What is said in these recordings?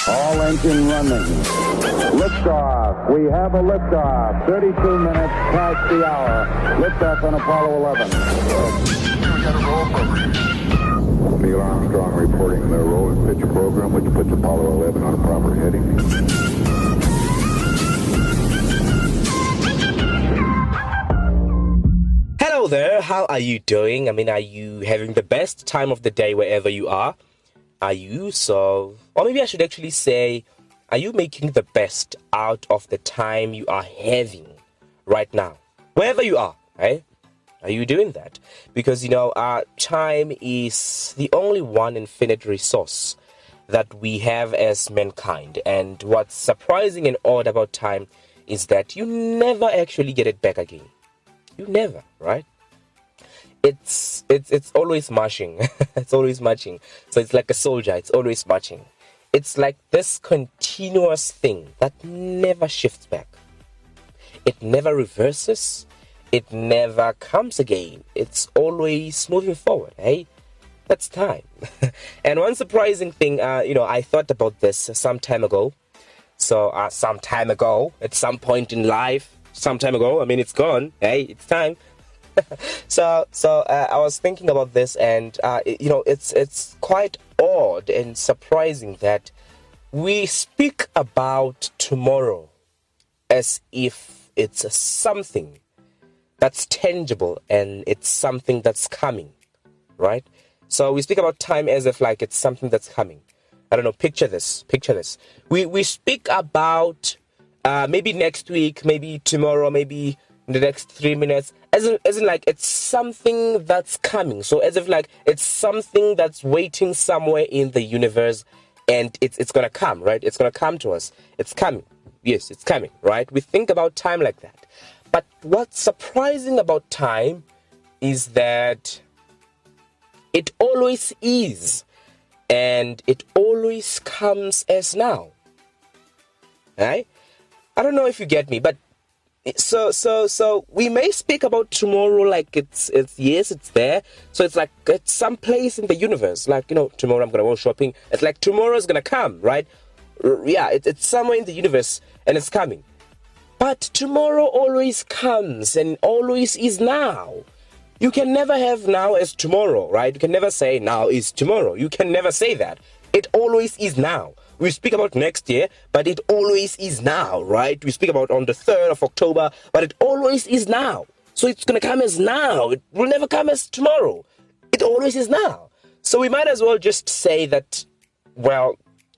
All engine running. Liftoff. We have a liftoff. 32 minutes past the hour. Liftoff on Apollo 11. We got a roll program. Neil Armstrong reporting the roll and pitch program, which puts Apollo 11 on a proper heading. Hello there, how are you doing? I mean, are you having the best time of the day wherever you are? Or maybe I should actually say, are you making the best out of the time you are having right now? Wherever you are, right? Are you doing that? Because, time is the only one infinite resource that we have as mankind. And what's surprising and odd about time is that you never actually get it back again. You never, right? It's always marching. It's always marching. So it's like a soldier. It's always marching. It's like this continuous thing that never shifts back. It never reverses. It never comes again. It's always moving forward, hey? That's time. And one surprising thing, I thought about this some time ago. So, some time ago, at some point in life, some time ago, I mean, it's gone, hey? It's time. So I was thinking about this, and it's quite odd and surprising that we speak about tomorrow as if it's something that's tangible and it's something that's coming, right? So we speak about time as if like it's something that's coming. I don't know, picture this. We speak about maybe next week, maybe tomorrow, maybe in the next 3 minutes, as in like it's something that's coming. So as if like it's something that's waiting somewhere in the universe, and it's gonna come, right? It's gonna come to us. It's coming. Yes, it's coming, right? We think about time like that. But what's surprising about time is that it always is, and it always comes as now. Right? I don't know if you get me, but so we may speak about tomorrow like it's there. So it's like it's some place in the universe. Like, tomorrow I'm gonna go shopping. It's like tomorrow's gonna come, right? Yeah, it's somewhere in the universe and it's coming. But tomorrow always comes and always is now. You can never have now as tomorrow, right? You can never say now is tomorrow. You can never say that. It always is now. We speak about next year, but it always is now, right? We speak about on the 3rd of October, but it always is now. So it's going to come as now. It will never come as tomorrow. It always is now. So we might as well just say that, well,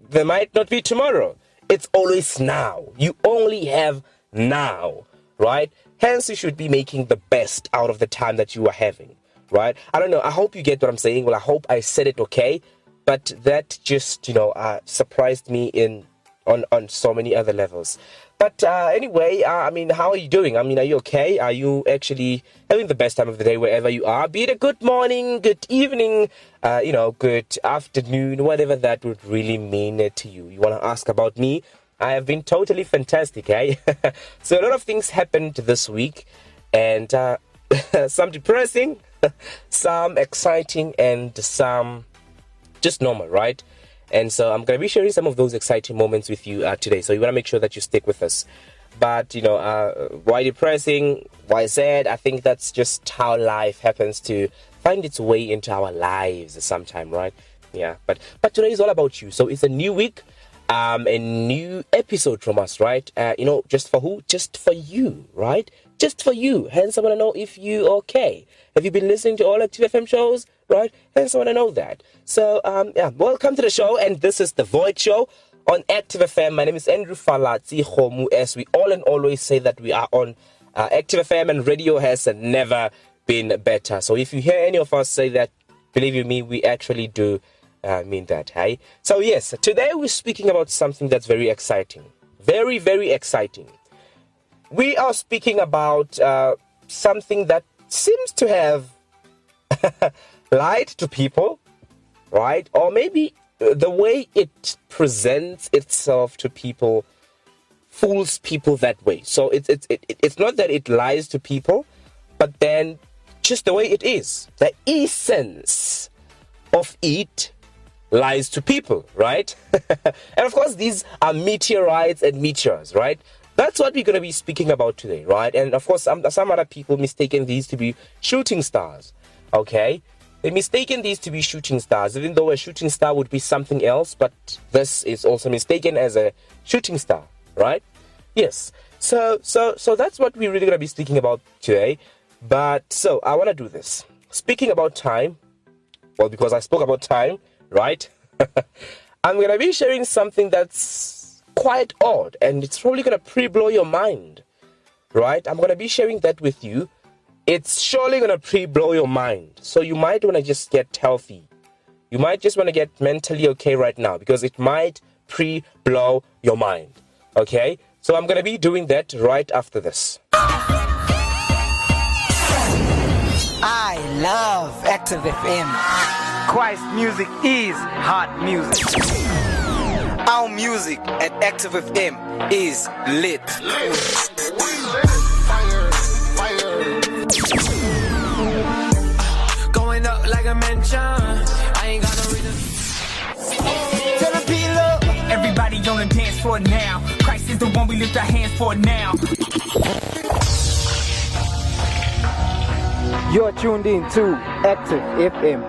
there might not be tomorrow. It's always now. You only have now, right? Hence, you should be making the best out of the time that you are having, right? I don't know. I hope you get what I'm saying. Well, I hope I said it okay. But that just, surprised me on so many other levels. But anyway, how are you doing? Are you okay? Are you actually having the best time of the day wherever you are? Be it a good morning, good evening, good afternoon, whatever that would really mean to you. You want to ask about me? I have been totally fantastic, eh? So a lot of things happened this week, and some depressing, some exciting, and some just normal, right? And so I'm going to be sharing some of those exciting moments with you today. So you want to make sure that you stick with us. But, why depressing? Why sad? I think that's just how life happens to find its way into our lives sometime, right? Yeah. But today is all about you. So it's a new week, a new episode from us, right? Just for who? Just for you, right? Just for you. Hence, I want to know if you okay. Have you been listening to all Active FM shows? Right? Hence, I want to know that. So, welcome to the show, and this is The Void Show on Active FM. My name is Andrew Falatsi Homu, as we all and always say that we are on Active FM, and radio has never been better. So if you hear any of us say that, believe you me, we actually do mean that, hey? So yes, today we're speaking about something that's very exciting. Very, very exciting. We are speaking about something that seems to have lied to people, right? Or maybe the way it presents itself to people fools people that way. So it's not that it lies to people, but then just the way it is, the essence of it lies to people, right? And of course, these are meteorites and meteors, right? That's what we're going to be speaking about today, right? And of course, some other people mistaken these to be shooting stars, okay? They mistaken these to be shooting stars, even though a shooting star would be something else, but this is also mistaken as a shooting star, right? Yes. So that's what we're really going to be speaking about today. But so I want to do this. Speaking about time, well, because I spoke about time, right? I'm going to be sharing something that's quite odd, and it's probably going to pre-blow your mind, right? I'm going to be sharing that with you. It's surely going to pre-blow your mind. So you might want to just get healthy. You might just want to get mentally okay right now, because it might pre-blow your mind, okay? So I'm going to be doing that right after this. I love Active FM. Christ music is hot music. Our music at Active FM is lit. Going up like a mansion. I ain't got no reason. Tell the people, everybody on the dance floor now. Christ is the one we lift our hands for now. You're tuned in to Active FM.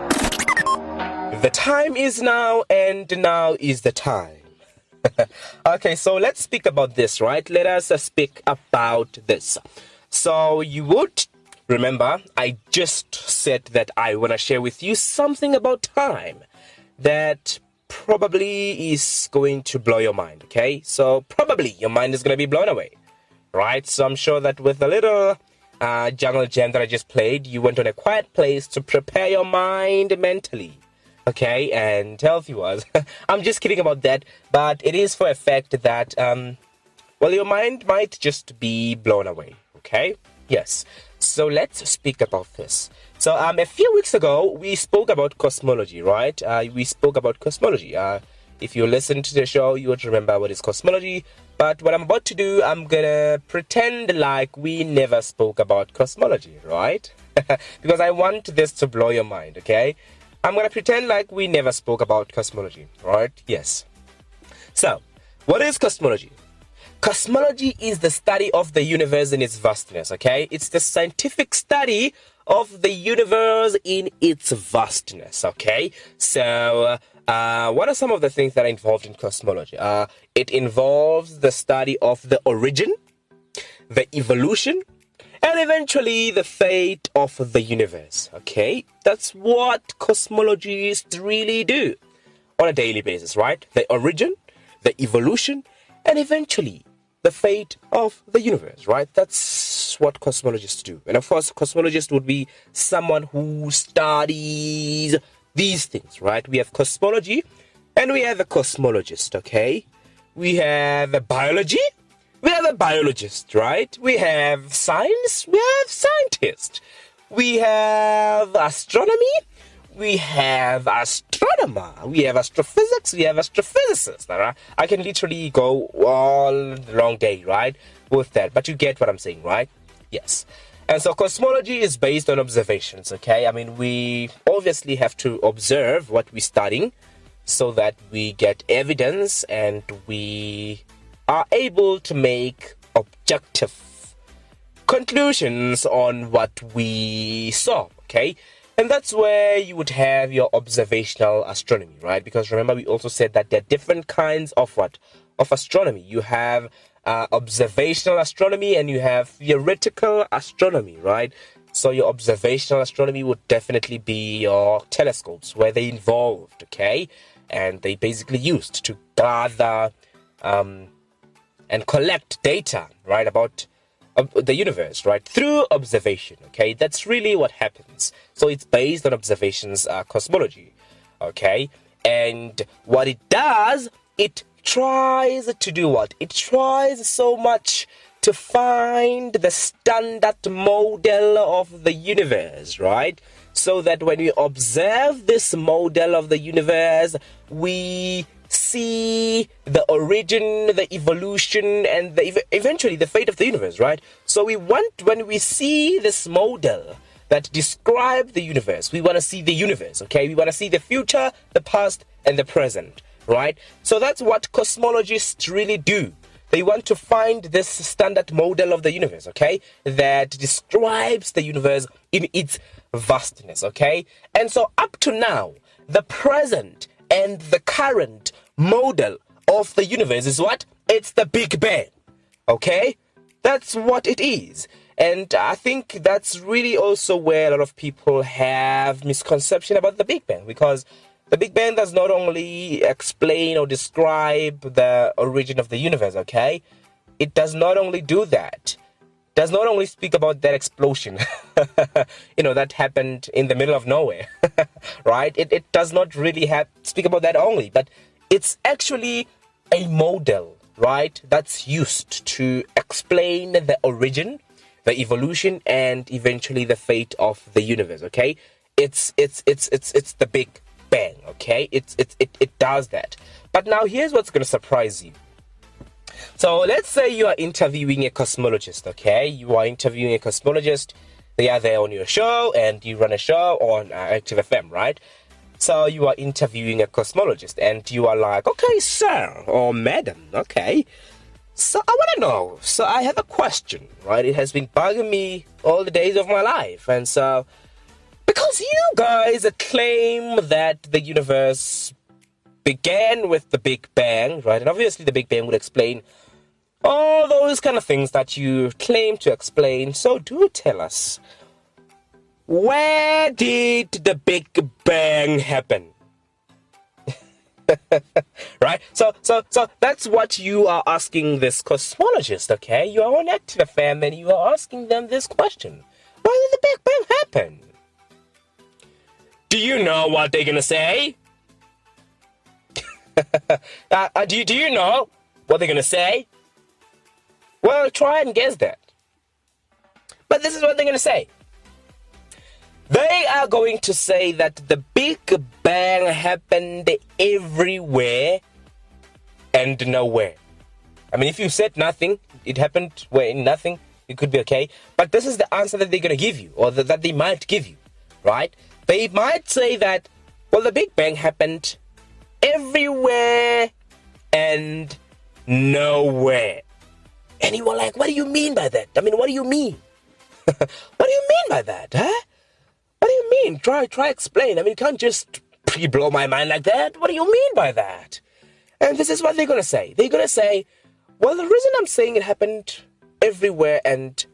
The time is now, and now is the time. Okay, so let's speak about this, right? Let us speak about this. So you would remember, I just said that I want to share with you something about time that probably is going to blow your mind, okay? So probably your mind is going to be blown away, right? So I'm sure that with a little jungle jam that I just played, you went on a quiet place to prepare your mind mentally, okay, and healthy-wise. I'm just kidding about that, but it is for a fact that, well, your mind might just be blown away, okay? Yes. So let's speak about this. So a few weeks ago, we spoke about cosmology, right? We spoke about cosmology. If you listen to the show, you would remember what is cosmology. But what I'm about to do, I'm gonna pretend like we never spoke about cosmology, right? Because I want this to blow your mind, okay? I'm gonna pretend like we never spoke about cosmology, right? Yes. So, what is cosmology? Cosmology is the study of the universe in its vastness, okay? It's the scientific study of the universe in its vastness, okay? So, what are some of the things that are involved in cosmology? It involves the study of the origin, the evolution, and eventually the fate of the universe, okay? That's what cosmologists really do on a daily basis, right? The origin, the evolution, and eventually the fate of the universe, right? That's what cosmologists do. And of course, cosmologist would be someone who studies these things, right? We have cosmology and we have a cosmologist, okay? We have a biology, we have a biologist, right? We have science, we have scientist. We have astronomy, we have astronomer, we have astrophysics, we have astrophysicists. Right? I can literally go all the long day, right, with that. But you get what I'm saying, right? Yes. And so cosmology is based on observations, okay? I mean, we obviously have to observe what we're studying so that we get evidence and we are able to make objective conclusions on what we saw, okay? And that's where you would have your observational astronomy, right? Because remember, we also said that there are different kinds of what? Of astronomy. You have observational astronomy and you have theoretical astronomy, right? So your observational astronomy would definitely be your telescopes, where they involved, okay? And they basically used to gather and collect data, right, about the universe, right, through observation, okay? That's really what happens. So it's based on observations, cosmology, okay? And what it does, it tries to do what? It tries so much to find the standard model of the universe, right? So that when we observe this model of the universe, we see the origin, the evolution, and eventually the fate of the universe, right? So we want, when we see this model that describe the universe. We want to see the universe, okay? We want to see the future, the past, and the present, right? So that's what cosmologists really do. They want to find this standard model of the universe, okay, that describes the universe in its vastness, okay? And so up to now, the present and the current model of the universe is what? It's the Big Bang, okay? That's what it is. And I think that's really also where a lot of people have misconception about the Big Bang, because the Big Bang does not only explain or describe the origin of the universe, okay? It does not only do that. Does not only speak about that explosion, that happened in the middle of nowhere, right? It does not really speak about that only, but it's actually a model, right? That's used to explain the origin, the evolution, and eventually the fate of the universe, okay? It's the Big Bang, okay? It does that. But now here's what's going to surprise you. So let's say you are interviewing a cosmologist, okay? You are interviewing a cosmologist. They are there on your show, and you run a show on Active FM, right? So you are interviewing a cosmologist, and you are like, okay, sir or madam, okay? So I want to know. So I have a question, right? It has been bugging me all the days of my life, and so because you guys claim that the universe began with the Big Bang, right? And obviously the Big Bang would explain all those kind of things that you claim to explain. So do tell us, where did the Big Bang happen? Right? So that's what you are asking this cosmologist, okay? You are on Active FM and you are asking them this question. Why did the Big Bang happen? Do you know what they're gonna say? Do you know what they're gonna say? Well, try and guess that. But this is what they're gonna say. They are going to say that the Big Bang happened everywhere and nowhere. I mean, if you said nothing, it happened where in nothing, it could be okay. But this is the answer that they're gonna give you, or that they might give you, right? They might say that, well, the Big Bang happened everywhere and nowhere. And you were like, what do you mean by that? I mean, what do you mean? What do you mean by that, huh? What do you mean? Try explain. I mean, you can't just blow my mind like that. What do you mean by that? And this is what they're going to say. They're going to say, well, the reason I'm saying it happened everywhere and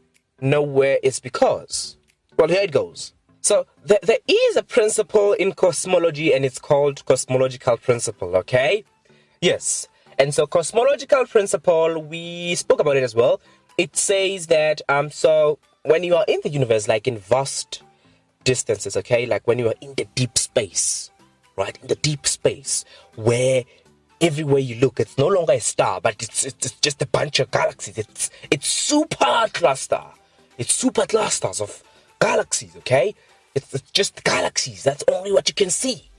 nowhere is because, well, here it goes. So there is a principle in cosmology, and it's called Cosmological Principle, okay? Yes. And so Cosmological Principle, we spoke about it as well. It says that, so when you are in the universe, like in vast distances, okay? Like when you are in the deep space, right? In the deep space, where everywhere you look, it's no longer a star, but it's just a bunch of galaxies. It's super cluster. It's super clusters of galaxies, okay? It's just galaxies. That's only what you can see.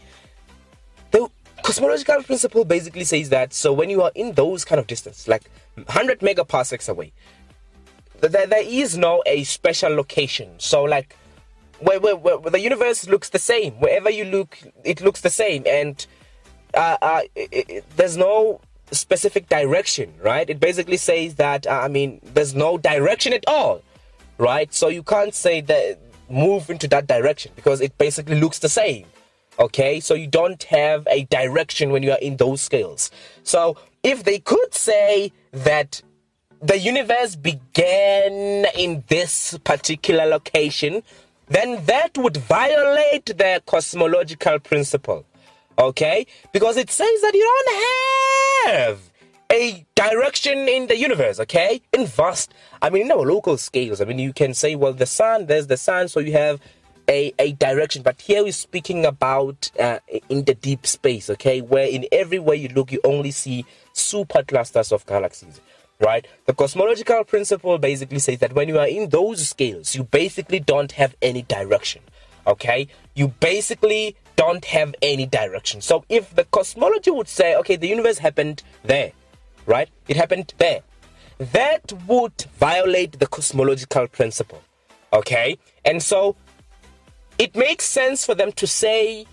The cosmological principle basically says that, so when you are in those kind of distance, like 100 megaparsecs away, there is no a special location. So like where the universe looks the same. Wherever you look, it looks the same, and there's no specific direction, right? It basically says that there's no direction at all, right? So you can't say that move into that direction because it basically looks the same. Okay, so you don't have a direction when you are in those scales. So if they could say that the universe began in this particular location, then that would violate the cosmological principle. Okay, because it says that you don't have a direction in the universe, okay? In vast, in our local scales, you can say, well, the sun, there's the sun, so you have a direction. But here we're speaking about in the deep space, okay? Where in everywhere you look, you only see super clusters of galaxies, right? The cosmological principle basically says that when you are in those scales, you basically don't have any direction, okay? You basically don't have any direction. So if the cosmology would say, okay, the universe happened there, right? It happened there. That would violate the cosmological principle, okay? And so it makes sense for them to say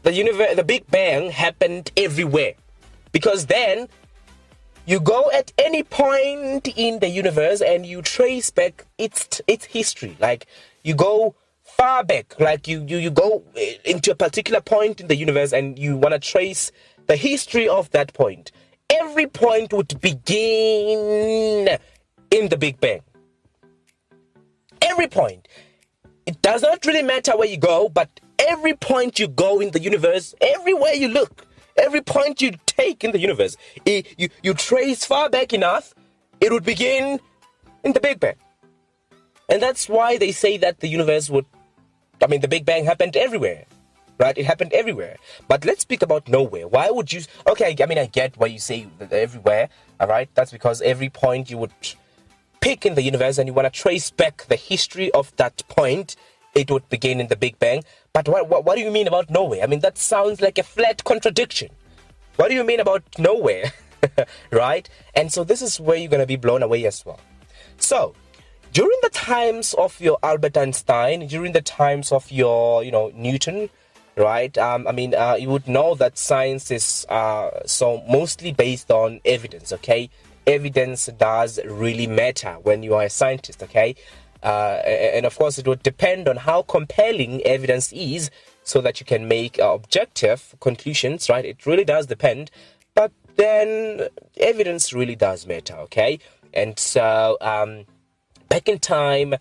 the Big Bang happened everywhere, because then you go at any point in the universe and you trace back its history. Like you go far back, like you go into a particular point in the universe and you want to trace the history of that point. Every point would begin in the Big Bang. Every point. It does not really matter where you go, but every point you go in the universe, everywhere you look, every point you take in the universe, you trace far back enough, it would begin in the Big Bang. And that's why they say that the Big Bang happened everywhere, right? It happened everywhere. But let's speak about nowhere. Why would you, okay, I get why you say that everywhere, all right? That's because every point you would pick in the universe and you want to trace back the history of that point, it would begin in the Big Bang. But what do you mean about nowhere? That sounds like a flat contradiction. What do you mean about nowhere? Right? And so this is where you're going to be blown away as well. So, during the times of your Albert Einstein, during the times of your, Newton, right? You would know that science is so mostly based on evidence, okay? Evidence does really matter when you are a scientist, okay? And of course, it would depend on how compelling evidence is so that you can make objective conclusions, right? It really does depend. But then evidence really does matter, okay? And so back in time,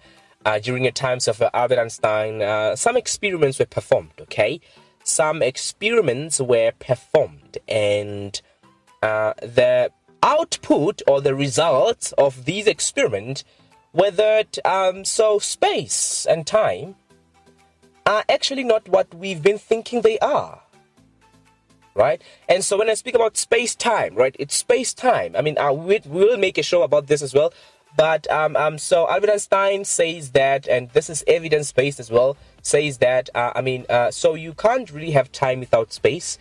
during the times of Albert Einstein, some experiments were performed, okay? Some experiments were performed, and the output or the results of these experiments were that so space and time are actually not what we've been thinking they are, right? And so when I speak about space-time, right, it's space-time. We'll make a show about this as well. But so Albert Einstein says that, and this is evidence-based as well, says that, so you can't really have time without space,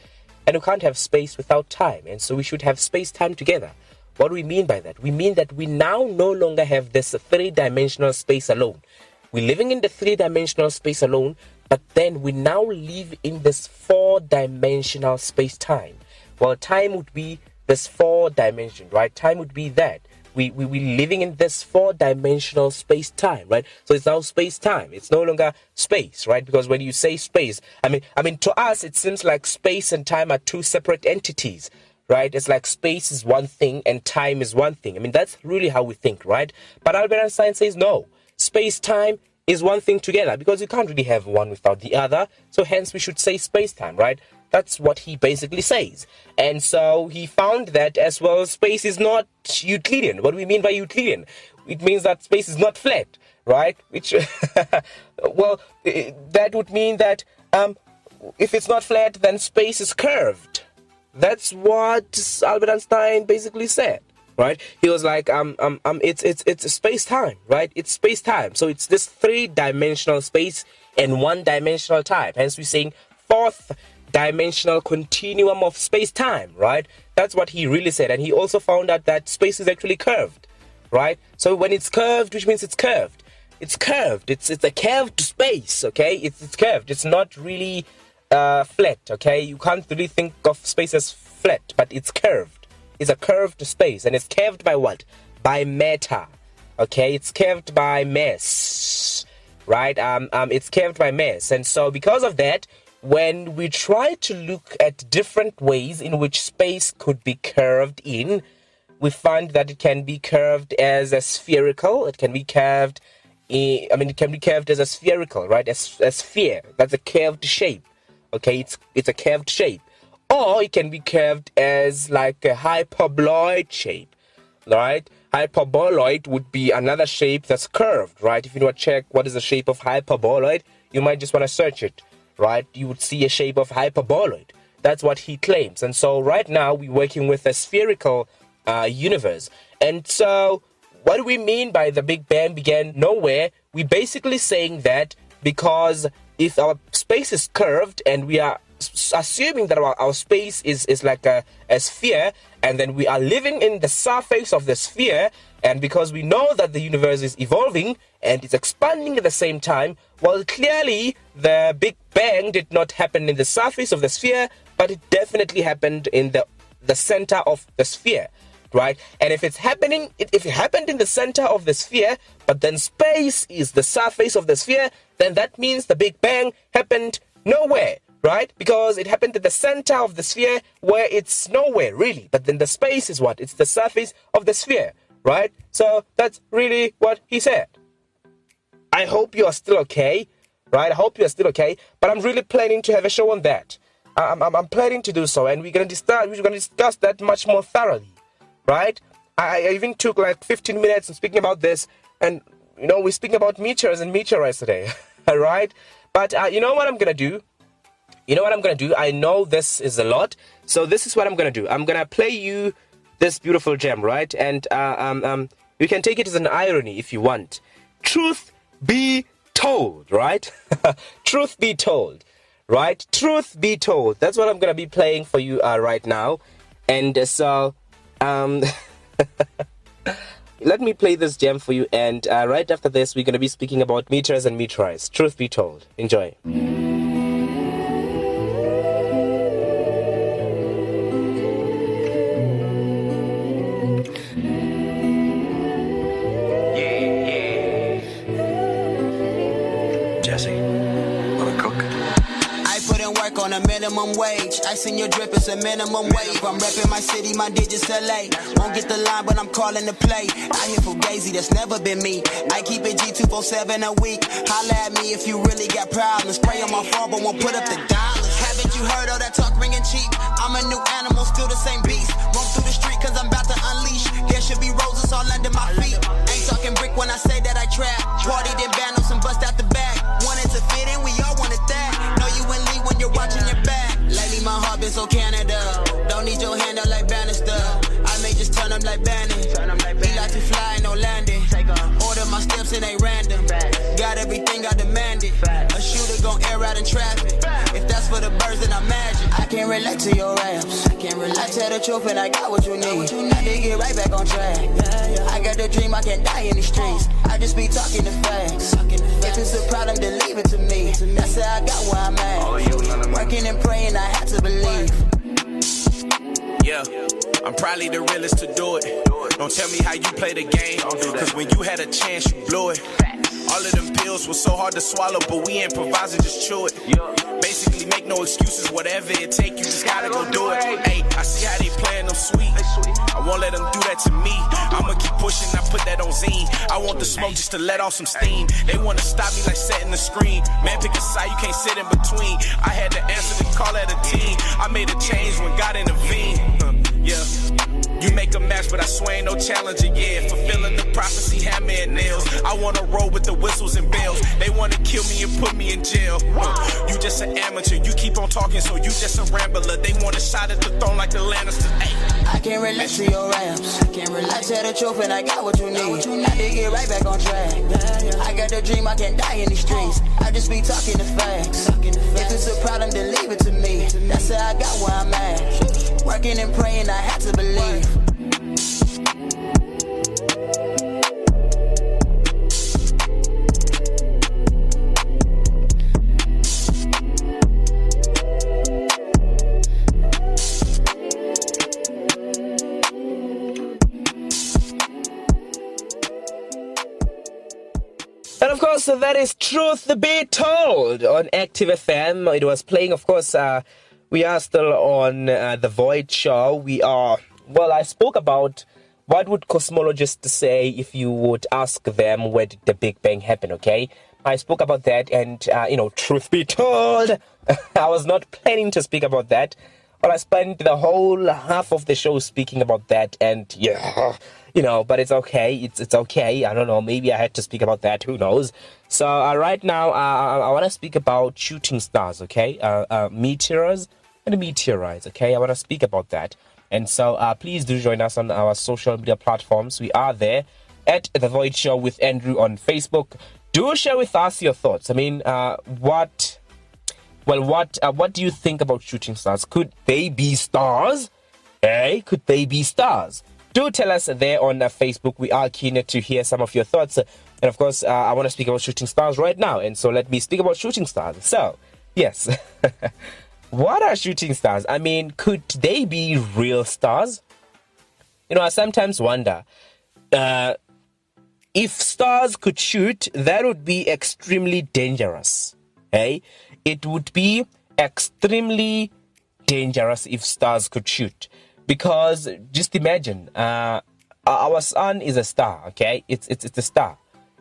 and you can't have space without time. And so we should have space-time together. What do we mean by that? We mean that we now no longer have this three-dimensional space alone. We're living in the three-dimensional space alone, but then we now live in this four-dimensional space-time. Well, time would be this four-dimension, right? Time would be that. We're living in this four-dimensional space-time, right? So it's now space-time. It's no longer space, right? Because when you say space, to us, it seems like space and time are two separate entities, right? It's like space is one thing and time is one thing. That's really how we think, right? But Albert Einstein says no. Space-time is one thing together, because you can't really have one without the other. So hence we should say space-time, right? That's what he basically says. And so he found that as well, space is not Euclidean. What do we mean by Euclidean? It means that space is not flat, right? Which, well, that would mean that if it's not flat, then space is curved. That's what Albert Einstein basically said, right? He was like, it's space-time, right? It's space-time. So it's this three-dimensional space and one-dimensional time. Hence we're saying fourth dimensional continuum of space-time, right? That's what he really said. And he also found out that space is actually curved, right? So when it's curved, which means it's curved. It's curved. It's a curved space, okay? It's curved. It's not really flat, okay? You can't really think of space as flat, but it's curved. It's a curved space, and it's curved by what? By matter, okay? It's curved by mass, right? It's curved by mass, and so because of that, when we try to look at different ways in which space could be curved in, we find that it can be curved as a spherical. It can be curved, it can be curved as a spherical, right? As sphere. That's a curved shape. Okay, it's a curved shape. Or it can be curved as like a hyperboloid shape, right? Hyperboloid would be another shape that's curved, right? If you want to check what is the shape of hyperboloid, you might just want to search it, right? You would see a shape of hyperboloid. That's what he claims. And so right now we're working with a spherical universe. And so what do we mean by the Big Bang began nowhere? We're basically saying that because if our space is curved and we are assuming that our space is like a sphere, and then we are living in the surface of the sphere, and because we know that the universe is evolving and it's expanding at the same time, well, clearly the Big Bang did not happen in the surface of the sphere, but it definitely happened in the center of the sphere, right? And if it happened in the center of the sphere, but then space is the surface of the sphere, then that means the Big Bang happened nowhere, right? Because it happened at the center of the sphere where it's nowhere really, but then the space is what? It's the surface of the sphere, right? So that's really what he said. I hope you are still okay, right? I hope you are still okay, but I'm really planning to have a show on that. I'm planning to do so, and we're gonna discuss that much more thoroughly, right? I even took like 15 minutes in speaking about this, and we're speaking about meteors and meteorites today, right? But you know what I'm gonna do? I know this is a lot, so this is what I'm gonna do. I'm gonna play you this beautiful gem, right? And you can take it as an irony if you want. Truth be told, right? Truth be told, right? Truth be told. That's what I'm gonna be playing for you right now. And so let me play this gem for you, and right after this we're gonna be speaking about meteors and meteorites. Truth be told. Enjoy. On a minimum wage, I seen your drip, it's a minimum wave. I'm repping my city, my digits LA. Won't get the line, but I'm calling the play. I hear for Gazy, that's never been me. I keep it G247 a week. Holla at me if you really got problems. Spray on my phone, but won't put up the dollars. Haven't you heard all that talk ringing cheap? I'm a new animal, still the same beast. Roam through the street, cause I'm about to unleash. There should be roses all under my feet. Ain't talking brick when I say that I trap. Party then band and bust out the bag. Wanted to fit in, we all wanted that. Know you and Lee when you're watching your back. Lately my heart been so Canada. Don't need your hand up like Bannister. I may just turn up like Bannon. He like to fly, no landing. Order my steps, it ain't random. Got everything I demanded. A shooter gon' air out in traffic. If that's for the birds, then I imagine. I can't relate to your raps. I tell the truth and I got what you need. I did get right back on track. I got the dream, I can't die in these streets. I just be talking the facts. If it's a problem, then leave it to me. That's how I got where I'm at. Working and praying, I had to believe. Yeah, I'm probably the realest to do it. Don't tell me how you play the game, cause when you had a chance, you blew it. All of them pills were so hard to swallow, but we improvising, just chew it. Basically, make no excuses, whatever it take, you just gotta go do it. Hey, I see how they playing them sweet. I won't let them do that to me. I'ma keep pushing, I put that on zine. I want the smoke just to let off some steam. They wanna stop me like setting the screen. Man, pick a side, you can't sit in between. I had to answer the call at a team. I made a change when God intervened. Yeah. You make a match, but I swear ain't no challenger, yeah. Fulfilling the prophecy, hammer and nails. I wanna roll with the whistles and bells. They wanna kill me and put me in jail. You just an amateur, you keep on talking, so you just a rambler. They want a shot at the throne like the Lannisters. I can't relate to your raps. I tell the truth and I got what you need. I did get right back on track. I got the dream, I can't die in these streets. I just be talking the facts. If it's a problem, then leave it to me. That's how I got where I'm at. Working and praying, I had to believe. And of course, that is Truth Be Told on Active FM. It was playing, of course, we are still on The Void Show. I spoke about what would cosmologists say if you would ask them where did the Big Bang happen, okay? I spoke about that, and, truth be told, I was not planning to speak about that. Well, I spent the whole half of the show speaking about that, and yeah, but it's okay. It's okay. I don't know. Maybe I had to speak about that. Who knows? So right now, I want to speak about shooting stars, okay? Meteors and meteorites, okay? I want to speak about that. And so please do join us on our social media platforms. We are there at The Void Show with Andrew on Facebook. Do share with us your thoughts. I mean, what Well, what do you think about shooting stars? Could they be stars? Hey, could they be stars? Do tell us there on Facebook. We are keen to hear some of your thoughts. And of course, I want to speak about shooting stars right now. And so let me speak about shooting stars. So, yes. What are shooting stars? I mean, could they be real stars? You know, I sometimes wonder, if stars could shoot, that would be extremely dangerous. Hey? It would be extremely dangerous if stars could shoot. Because just imagine, our sun is a star, okay? It's a star.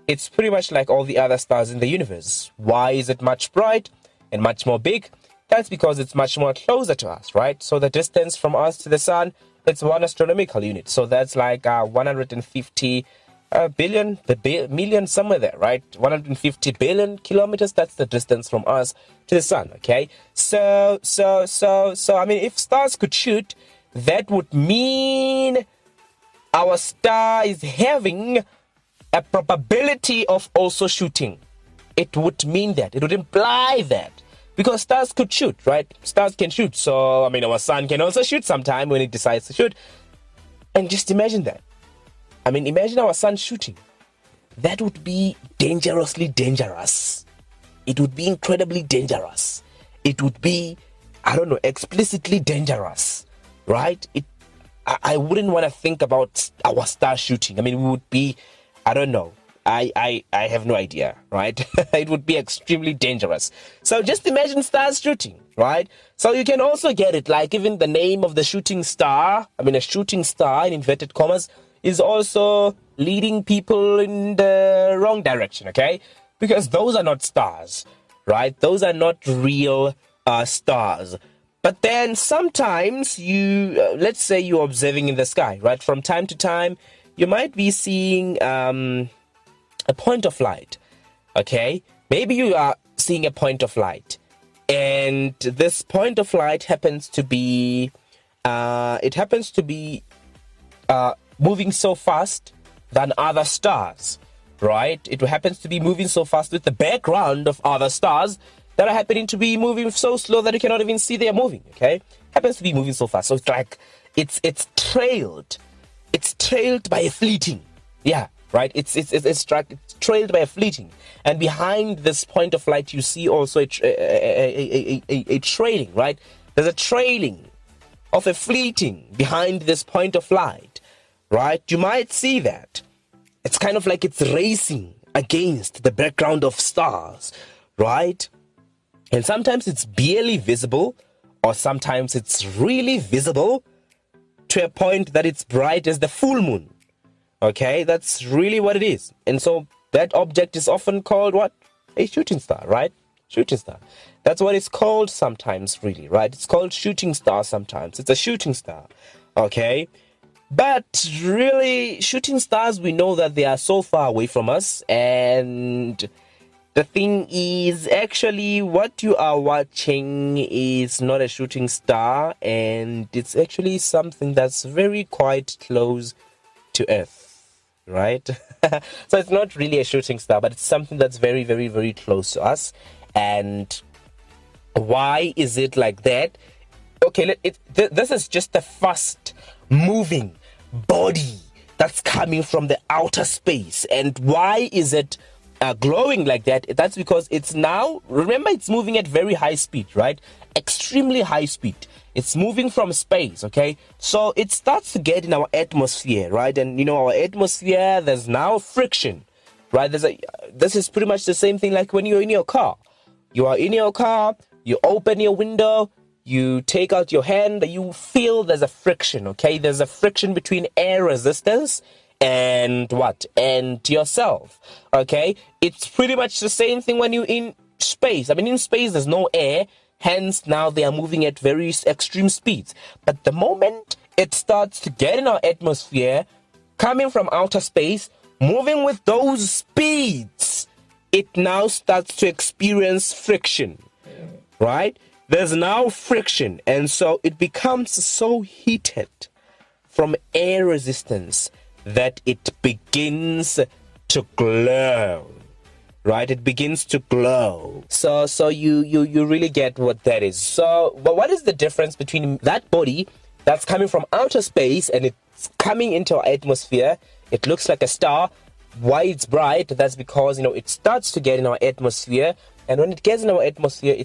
It's pretty much like all the other stars in the universe. Why is it much bright and much more big? That's because it's much more closer to us, right? So the distance from us to the sun, it's 1 astronomical unit. So that's like 150 billion, million, somewhere there, right? 150 billion kilometers, that's the distance from us to the sun, okay? So, I mean, if stars could shoot, that would mean our star is having a probability of also shooting. It would mean that. It would imply that. Because stars could shoot, right? Stars can shoot. So, I mean, our sun can also shoot sometime when it decides to shoot. And just imagine that. I mean, imagine our sun shooting. That would be dangerously dangerous. It would be incredibly dangerous. It would be, I don't know, explicitly dangerous, right? I wouldn't want to think about our star shooting. I mean, we would be, I don't know. I have no idea, right? It would be extremely dangerous. So just imagine stars shooting, right? So you can also get it, like even the name of the shooting star, I mean a shooting star in inverted commas, is also leading people in the wrong direction, okay? Because those are not stars, right? Those are not real stars. But then sometimes you, let's say you're observing in the sky, right? From time to time, you might be seeing a point of light, okay? Maybe you are seeing a point of light, and this point of light happens to be, moving so fast than other stars, right? It happens to be moving so fast with the background of other stars that are happening to be moving so slow that you cannot even see they are moving, okay? Happens to be moving so fast, so it's like, it's trailed by a fleeting, yeah. Right, it's trailed by a fleeting, and behind this point of light, you see also a trailing. Right, there's a trailing of a fleeting behind this point of light. Right, you might see that it's kind of like it's racing against the background of stars. Right, and sometimes it's barely visible, or sometimes it's really visible to a point that it's bright as the full moon. Okay, that's really what it is. And so that object is often called what? A shooting star, right? Shooting star. That's what it's called sometimes, really, right? It's called shooting star sometimes. It's a shooting star, okay? But really, shooting stars, we know that they are so far away from us. And the thing is, actually, what you are watching is not a shooting star. And it's actually something that's very quite close to Earth. Right? So it's not really a shooting star, but it's something that's very, very, very close to us. And why is it like that? Okay, this is just a fast moving body that's coming from the outer space. And why is it glowing like that? That's because it's now, remember, it's moving at very high speed, right? Extremely high speed. It's moving from space, okay? So it starts to get in our atmosphere, right? And, you know, our atmosphere, there's now friction, right? This is pretty much the same thing like when you're in your car. You are in your car, you open your window, you take out your hand, you feel there's a friction, okay? There's a friction between air resistance and what? And yourself, okay? It's pretty much the same thing when you're in space. I mean, in space, there's no air. Hence, now they are moving at very extreme speeds. But the moment it starts to get in our atmosphere, coming from outer space, moving with those speeds, it now starts to experience friction, right? There's now friction, and so it becomes so heated from air resistance that it begins to glow. right? It begins to glow. So you really get what that is. So, but what is the difference between that body that's coming from outer space and it's coming into our atmosphere? It looks like a star. Why it's bright? That's because, it starts to get in our atmosphere, and when it gets in our atmosphere,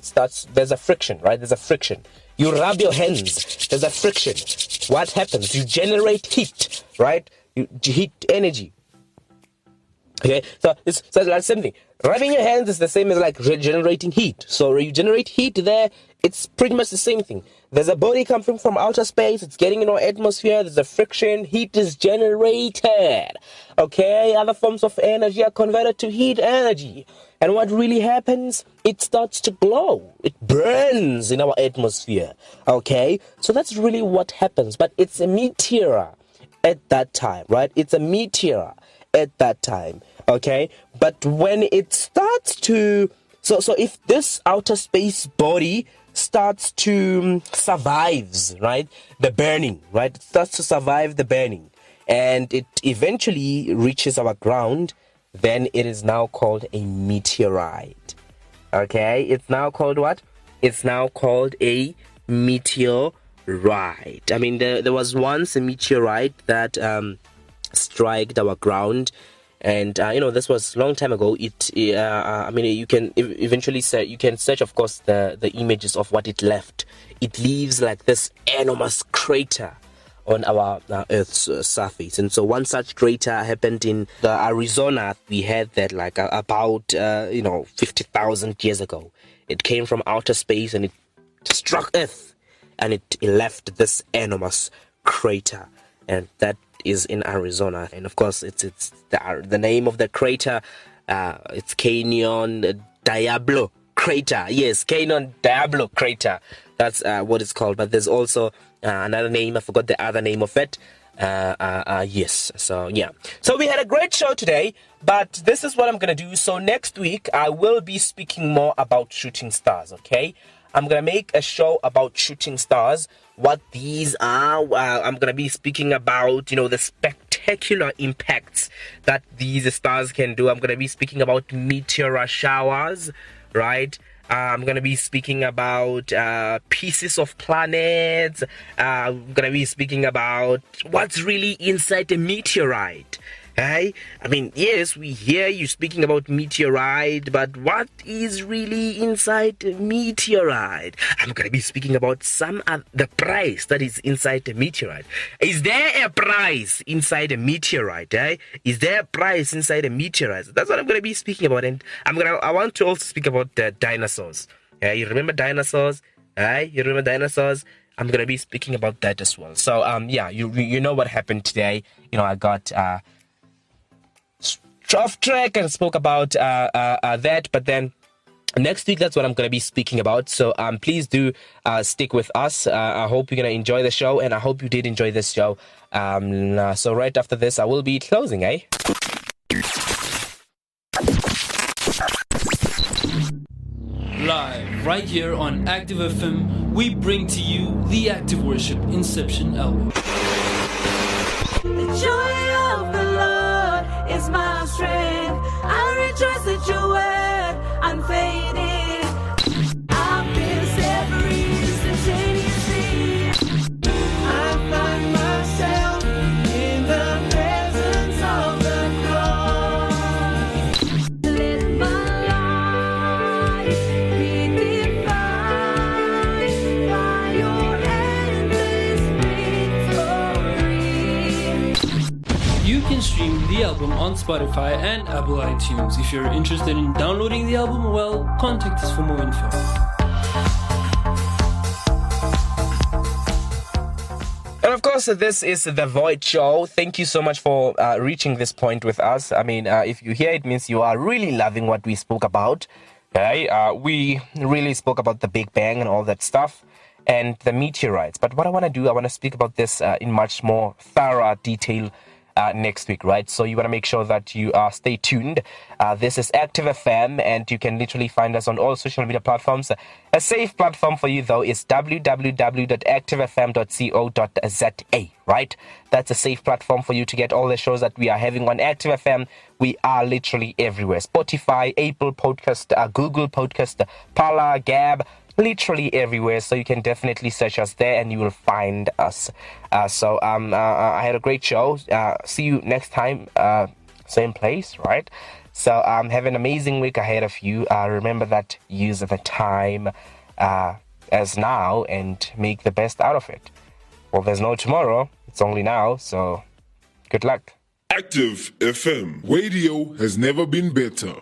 there's a friction, right? There's a friction. You rub your hands, there's a friction. What happens? You generate heat, right? You heat energy. Okay, so it's like the same thing. Rubbing your hands is the same as like generating heat. So you generate heat there, it's pretty much the same thing. There's a body coming from outer space, it's getting in our atmosphere, there's a friction, heat is generated. Okay, other forms of energy are converted to heat energy. And what really happens? It starts to glow. It burns in our atmosphere. Okay, so that's really what happens. But it's a meteor at that time, right? It's a meteor at that time. Okay, but when it starts to so if this outer space body starts to survives, right, the burning, right, it starts to survive the burning, and it eventually reaches our ground, then it is now called a meteorite. Okay, it's now called what? It's now called a meteorite. I mean, there was once a meteorite that struck our ground. And this was a long time ago. I mean, you can eventually search, of course, the images of what it left. It leaves like this enormous crater on our Earth's surface. And so one such crater happened in the Arizona. We had that like about 50,000 years ago. It came from outer space and it struck Earth, and it left this enormous crater, and that is in Arizona. And of course, it's the name of the crater. It's Canyon Diablo crater. Yes, Canyon Diablo crater. That's what it's called. But there's also another name. I forgot the other name of it. Yes. So yeah. So we had a great show today. But this is what I'm gonna do. So next week I will be speaking more about shooting stars. Okay. I'm going to make a show about shooting stars, what these are. I'm going to be speaking about, the spectacular impacts that these stars can do. I'm going to be speaking about meteor showers, right? I'm going to be speaking about pieces of planets. I'm going to be speaking about what's really inside a meteorite. Hey, I mean, yes, we hear you speaking about meteorite, but what is really inside a meteorite? I'm going to be speaking about the price that is inside a meteorite. Is there a price inside a meteorite? Is there a price inside a meteorite? That's what I'm going to be speaking about, and I want to also speak about the dinosaurs. You remember dinosaurs? You remember dinosaurs? I'm going to be speaking about that as well. So, yeah, you know what happened today. I got off track and spoke about that, but then next week that's what I'm going to be speaking about. So please do stick with us. I hope you're going to enjoy the show, and I hope you did enjoy this show. So right after this I will be closing. Live right here on Active FM, we bring to you the Active Worship Inception album. The joy of the Lord is my strength. I rejoice at your word, unfading. I've been set free instantaneously. I find myself in the presence of the cross. Let my life be defined by your endless victory. You can stream the album on Spotify and Apple iTunes. If you're interested in downloading the album, well, contact us for more info. And of course, this is The Void Show. Thank you so much for reaching this point with us. I mean, if you hear it, means you are really loving what we spoke about. Okay? We really spoke about the Big Bang and all that stuff, and the meteorites. But what I want to do, I want to speak about this in much more thorough detail next week, right? So you want to make sure that you stay tuned. This is Active FM, and you can literally find us on all social media platforms. A safe platform for you, though, is www.activefm.co.za, right? That's a safe platform for you to get all the shows that we are having on Active FM. We are literally everywhere. Spotify, Apple Podcast, Google Podcast, Parler, Gab, literally everywhere. So you can definitely search us there and you will find us. I had a great show. See you next time, same place, right? So have an amazing week ahead of you. Remember that, use the time as now and make the best out of it. Well, there's no tomorrow. It's only now. So good luck. Active FM. Radio has never been better.